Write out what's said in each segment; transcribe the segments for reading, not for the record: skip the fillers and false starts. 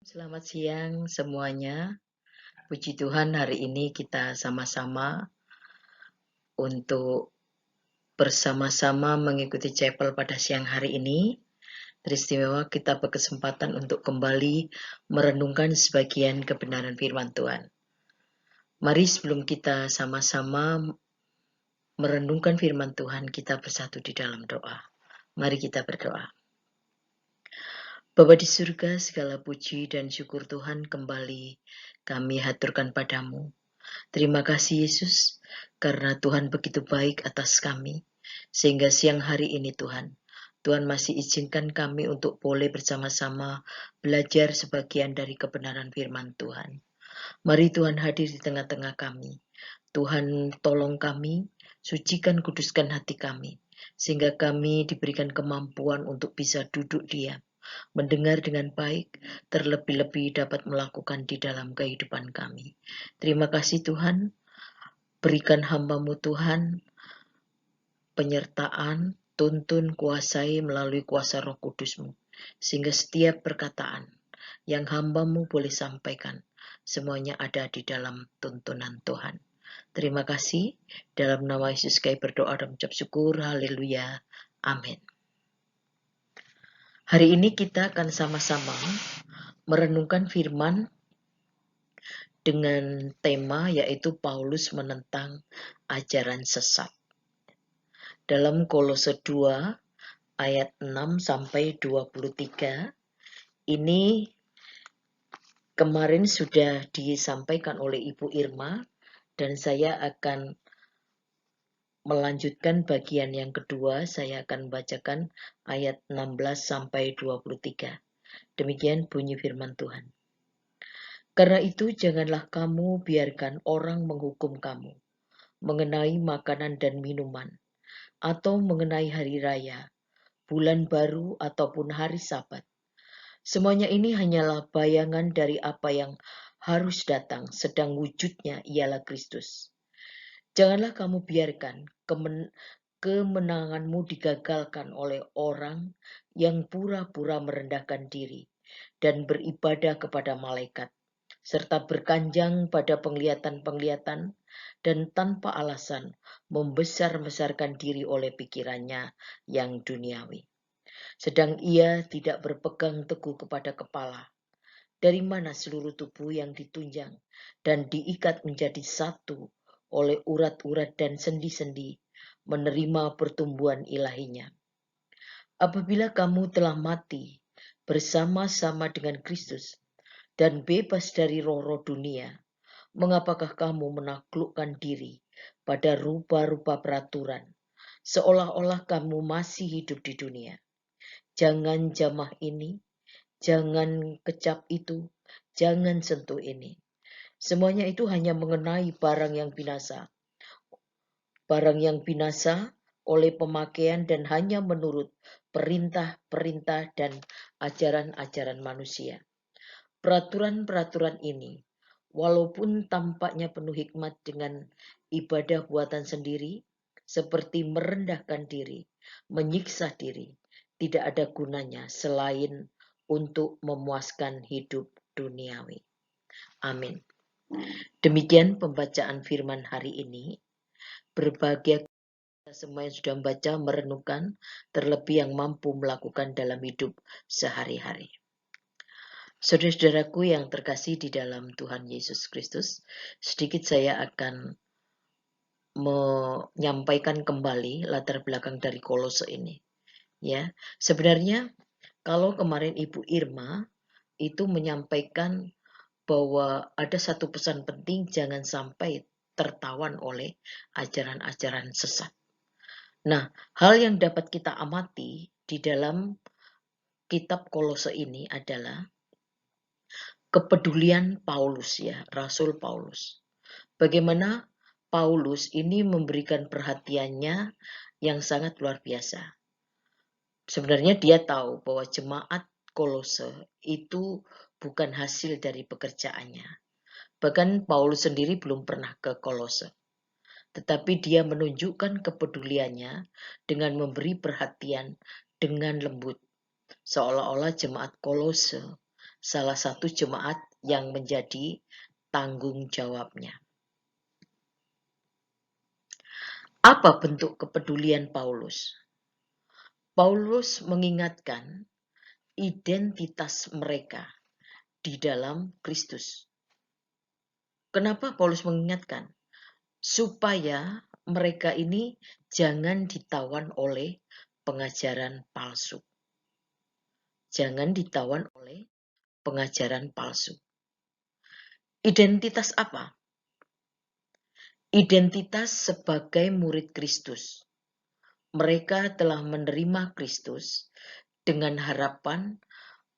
Selamat siang semuanya. Puji Tuhan hari ini kita sama-sama untuk bersama-sama mengikuti chapel pada siang hari ini. Teristimewa kita berkesempatan untuk kembali merenungkan sebagian kebenaran firman Tuhan. Mari sebelum kita sama-sama merenungkan firman Tuhan, kita bersatu di dalam doa. Mari kita berdoa. Bapa di surga, segala puji dan syukur Tuhan kembali kami haturkan padamu. Terima kasih Yesus, karena Tuhan begitu baik atas kami, sehingga siang hari ini Tuhan masih izinkan kami untuk boleh bersama-sama belajar sebagian dari kebenaran firman Tuhan. Mari Tuhan hadir di tengah-tengah kami. Tuhan tolong kami, sucikan kuduskan hati kami, sehingga kami diberikan kemampuan untuk bisa duduk diam, mendengar dengan baik, terlebih-lebih dapat melakukan di dalam kehidupan kami. Terima kasih Tuhan, berikan hamba-Mu Tuhan penyertaan, tuntun, kuasai melalui kuasa Roh Kudus-Mu, sehingga setiap perkataan yang hamba-Mu boleh sampaikan, semuanya ada di dalam tuntunan Tuhan. Terima kasih, dalam nama Yesus kami berdoa dan mengucap syukur, haleluya, amin. Hari ini kita akan sama-sama merenungkan firman dengan tema yaitu Paulus menentang ajaran sesat. Dalam Kolose 2 ayat 6 sampai 23 ini kemarin sudah disampaikan oleh Ibu Irma dan saya akan melanjutkan bagian yang kedua. Saya akan bacakan ayat 16 sampai 23. Demikian bunyi firman Tuhan. Karena itu janganlah kamu biarkan orang menghukum kamu mengenai makanan dan minuman, atau mengenai hari raya, bulan baru, ataupun hari Sabat. Semuanya ini hanyalah bayangan dari apa yang harus datang, sedang wujudnya ialah Kristus. Janganlah kamu biarkan kemenanganmu digagalkan oleh orang yang pura-pura merendahkan diri dan beribadah kepada malaikat, serta berkanjang pada penglihatan-penglihatan dan tanpa alasan membesar-besarkan diri oleh pikirannya yang duniawi. Sedang ia tidak berpegang teguh kepada kepala, dari mana seluruh tubuh yang ditunjang dan diikat menjadi satu oleh urat-urat dan sendi-sendi menerima pertumbuhan ilahinya. Apabila kamu telah mati bersama-sama dengan Kristus dan bebas dari roh-roh dunia, mengapakah kamu menaklukkan diri pada rupa-rupa peraturan, seolah-olah kamu masih hidup di dunia? Jangan jamah ini, jangan kecap itu, jangan sentuh ini. Semuanya itu hanya mengenai barang yang binasa. Barang yang binasa oleh pemakaian dan hanya menurut perintah-perintah dan ajaran-ajaran manusia. Peraturan-peraturan ini, walaupun tampaknya penuh hikmat dengan ibadah buatan sendiri, seperti merendahkan diri, menyiksa diri, tidak ada gunanya selain untuk memuaskan hidup duniawi. Amin. Demikian pembacaan firman hari ini. Berbahagia kita semua yang sudah membaca, merenungkan, terlebih yang mampu melakukan dalam hidup sehari-hari. Saudara-saudaraku yang terkasih di dalam Tuhan Yesus Kristus, sedikit saya akan menyampaikan kembali latar belakang dari Kolose ini. Ya, sebenarnya kalau kemarin Ibu Irma itu menyampaikan bahwa ada satu pesan penting, jangan sampai tertawan oleh ajaran-ajaran sesat. Nah, hal yang dapat kita amati di dalam kitab Kolose ini adalah kepedulian Paulus, ya, Rasul Paulus. Bagaimana Paulus ini memberikan perhatiannya yang sangat luar biasa. Sebenarnya dia tahu bahwa jemaat Kolose itu bukan hasil dari pekerjaannya. Bahkan Paulus sendiri belum pernah ke Kolose. Tetapi dia menunjukkan kepeduliannya dengan memberi perhatian dengan lembut. Seolah-olah jemaat Kolose salah satu jemaat yang menjadi tanggung jawabnya. Apa bentuk kepedulian Paulus? Paulus mengingatkan identitas mereka di dalam Kristus. Kenapa Paulus mengingatkan? Supaya mereka ini jangan ditawan oleh pengajaran palsu. Jangan ditawan oleh pengajaran palsu. Identitas apa? Identitas sebagai murid Kristus. Mereka telah menerima Kristus dengan harapan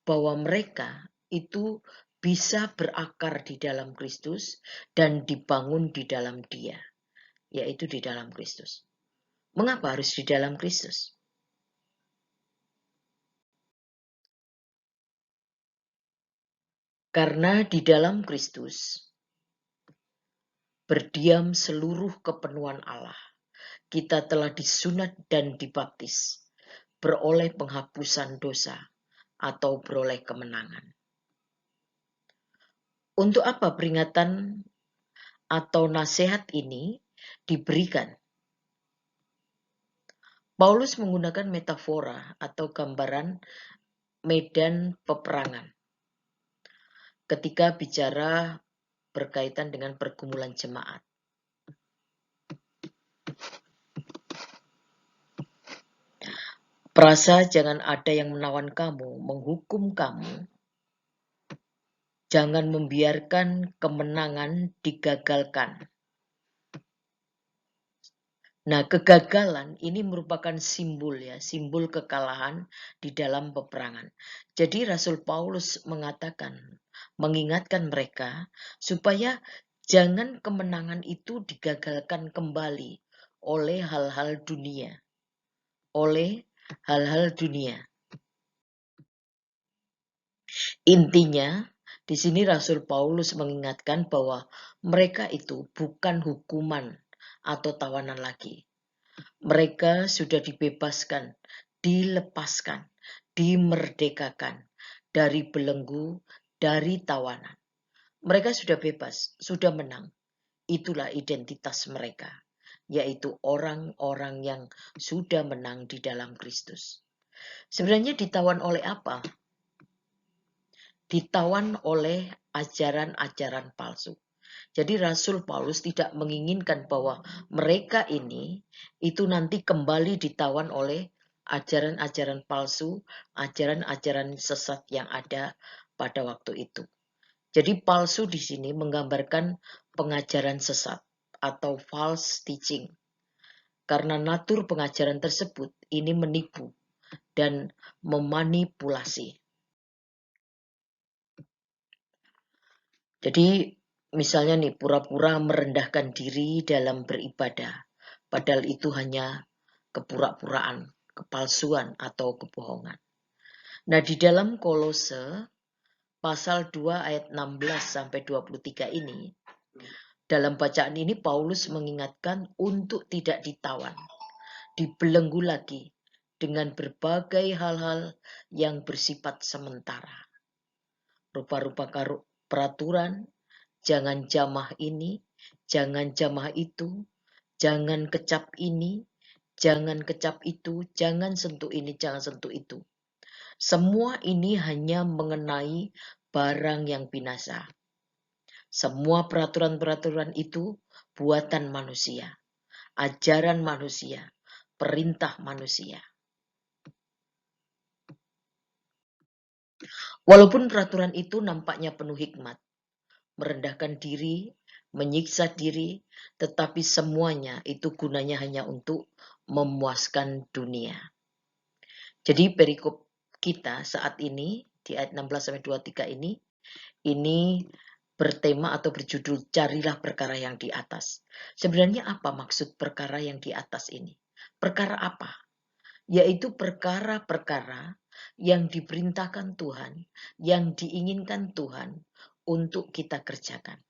bahwa mereka itu bisa berakar di dalam Kristus dan dibangun di dalam Dia, yaitu di dalam Kristus. Mengapa harus di dalam Kristus? Karena di dalam Kristus berdiam seluruh kepenuhan Allah. Kita telah disunat dan dibaptis, beroleh penghapusan dosa atau beroleh kemenangan. Untuk apa peringatan atau nasihat ini diberikan? Paulus menggunakan metafora atau gambaran medan peperangan ketika bicara berkaitan dengan pergumulan jemaat. Perasa jangan ada yang menawan kamu, menghukum kamu. Jangan membiarkan kemenangan digagalkan. Nah, kegagalan ini merupakan simbol simbol kekalahan di dalam peperangan. Jadi Rasul Paulus mengingatkan mereka supaya jangan kemenangan itu digagalkan kembali oleh hal-hal dunia. Intinya, di sini Rasul Paulus mengingatkan bahwa mereka itu bukan hukuman atau tawanan lagi. Mereka sudah dibebaskan, dilepaskan, dimerdekakan dari belenggu, dari tawanan. Mereka sudah bebas, sudah menang. Itulah identitas mereka, yaitu orang-orang yang sudah menang di dalam Kristus. Sebenarnya ditawan oleh apa? Ditawan oleh ajaran-ajaran palsu. Jadi Rasul Paulus tidak menginginkan bahwa mereka ini itu nanti kembali ditawan oleh ajaran-ajaran palsu, ajaran-ajaran sesat yang ada pada waktu itu. Jadi palsu di sini menggambarkan pengajaran sesat atau false teaching. Karena natur pengajaran tersebut ini menipu dan memanipulasi. Jadi misalnya nih pura-pura merendahkan diri dalam beribadah, padahal itu hanya kepura-puraan, kepalsuan atau kebohongan. Nah, di dalam Kolose pasal 2 ayat 16 sampai 23 ini, dalam bacaan ini Paulus mengingatkan untuk tidak ditawan, dibelenggu lagi dengan berbagai hal-hal yang bersifat sementara. Rupa-rupa peraturan, jangan jamah ini, jangan jamah itu, jangan kecap ini, jangan kecap itu, jangan sentuh ini, jangan sentuh itu. Semua ini hanya mengenai barang yang binasa. Semua peraturan-peraturan itu buatan manusia, ajaran manusia, perintah manusia. Walaupun peraturan itu nampaknya penuh hikmat, merendahkan diri, menyiksa diri, tetapi semuanya itu gunanya hanya untuk memuaskan dunia. Jadi perikop kita saat ini di ayat 16-23 ini bertema atau berjudul carilah perkara yang di atas. Sebenarnya apa maksud perkara yang di atas ini? Perkara apa? Yaitu perkara-perkara yang diperintahkan Tuhan, yang diinginkan Tuhan untuk kita kerjakan.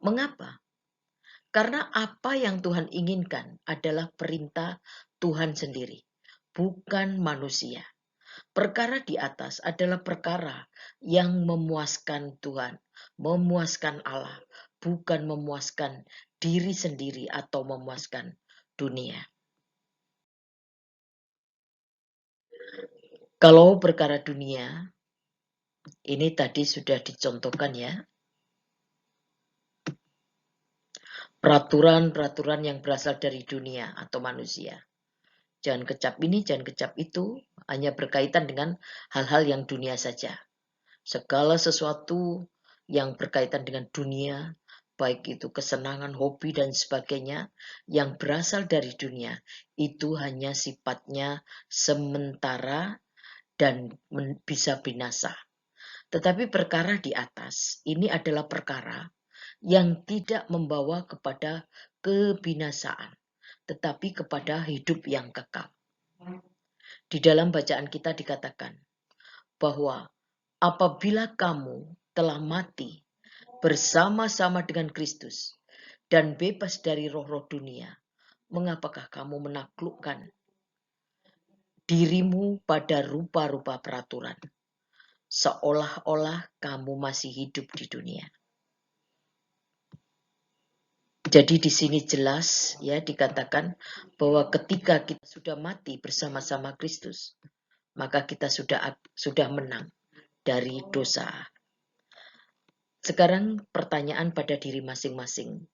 Mengapa? Karena apa yang Tuhan inginkan adalah perintah Tuhan sendiri, bukan manusia. Perkara di atas adalah perkara yang memuaskan Tuhan, memuaskan Allah, bukan memuaskan diri sendiri atau memuaskan dunia. Kalau perkara dunia, ini tadi sudah dicontohkan ya. Peraturan-peraturan yang berasal dari dunia atau manusia. Jangan kecap ini, jangan kecap itu, hanya berkaitan dengan hal-hal yang dunia saja. Segala sesuatu yang berkaitan dengan dunia, baik itu kesenangan, hobi, dan sebagainya, yang berasal dari dunia, itu hanya sifatnya sementara dan bisa binasa. Tetapi perkara di atas, ini adalah perkara yang tidak membawa kepada kebinasaan, tetapi kepada hidup yang kekal. Di dalam bacaan kita dikatakan bahwa apabila kamu telah mati bersama-sama dengan Kristus dan bebas dari roh-roh dunia, mengapakah kamu menaklukkan dirimu pada rupa-rupa peraturan, seolah-olah kamu masih hidup di dunia? Jadi di sini jelas ya dikatakan bahwa ketika kita sudah mati bersama-sama Kristus, maka kita sudah menang dari dosa. Sekarang pertanyaan pada diri masing-masing.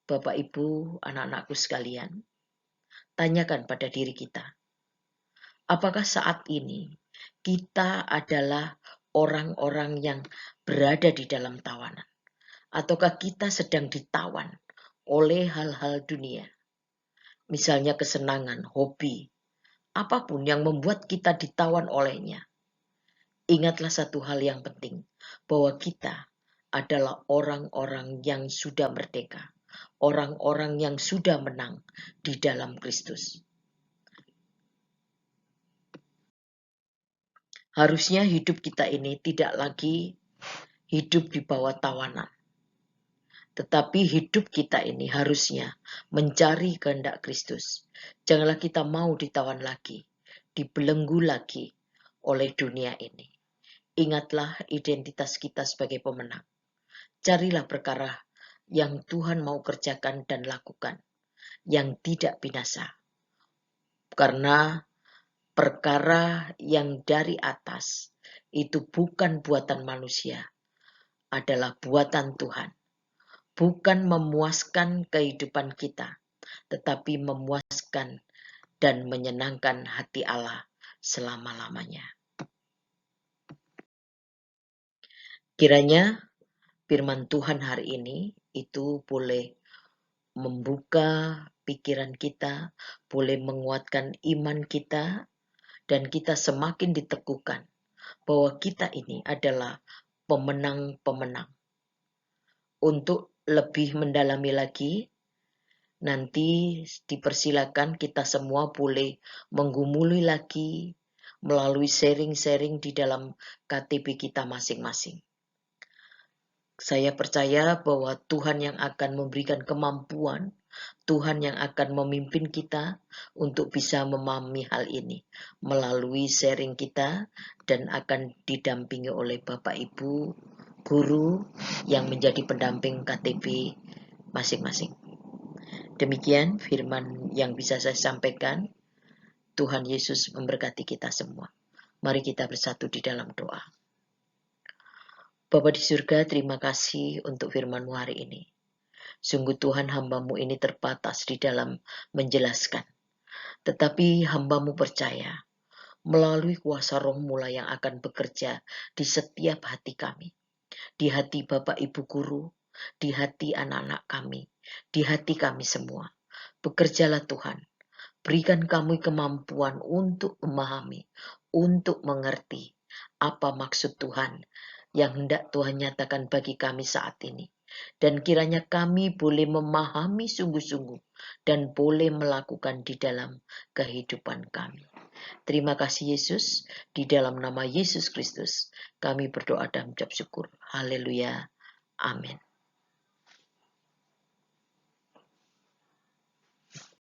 Bapak, Ibu, anak-anakku sekalian, tanyakan pada diri kita. Apakah saat ini kita adalah orang-orang yang berada di dalam tawanan? Ataukah kita sedang ditawan oleh hal-hal dunia? Misalnya kesenangan, hobi, apapun yang membuat kita ditawan olehnya. Ingatlah satu hal yang penting, bahwa kita adalah orang-orang yang sudah merdeka, orang-orang yang sudah menang di dalam Kristus. Harusnya hidup kita ini tidak lagi hidup di bawah tawanan, tetapi hidup kita ini harusnya mencari kehendak Kristus. Janganlah kita mau ditawan lagi, dibelenggu lagi oleh dunia ini. Ingatlah identitas kita sebagai pemenang. Carilah perkara yang Tuhan mau kerjakan dan lakukan, yang tidak binasa. Karena perkara yang dari atas itu bukan buatan manusia, adalah buatan Tuhan. Bukan memuaskan kehidupan kita, tetapi memuaskan dan menyenangkan hati Allah selama-lamanya. Kiranya firman Tuhan hari ini itu boleh membuka pikiran kita, boleh menguatkan iman kita, dan kita semakin diteguhkan bahwa kita ini adalah pemenang-pemenang. Untuk lebih mendalami lagi, nanti dipersilakan kita semua boleh menggumuli lagi melalui sharing-sharing di dalam KTP kita masing-masing. Saya percaya bahwa Tuhan yang akan memberikan kemampuan, Tuhan yang akan memimpin kita untuk bisa memahami hal ini melalui sharing kita, dan akan didampingi oleh Bapak Ibu guru yang menjadi pendamping KTP masing-masing. Demikian firman yang bisa saya sampaikan. Tuhan Yesus memberkati kita semua. Mari kita bersatu di dalam doa. Bapa di surga, terima kasih untuk firman-Mu hari ini. Sungguh Tuhan, hamba-Mu ini terbatas di dalam menjelaskan. Tetapi hamba-Mu percaya, melalui kuasa Roh-Mu lah yang akan bekerja di setiap hati kami. Di hati Bapak Ibu Guru, di hati anak-anak kami, di hati kami semua. Bekerjalah Tuhan, berikan kami kemampuan untuk memahami, untuk mengerti apa maksud Tuhan yang hendak Tuhan nyatakan bagi kami saat ini. Dan kiranya kami boleh memahami sungguh-sungguh dan boleh melakukan di dalam kehidupan kami. Terima kasih Yesus, di dalam nama Yesus Kristus kami berdoa dan mengucap syukur. Haleluya. Amin.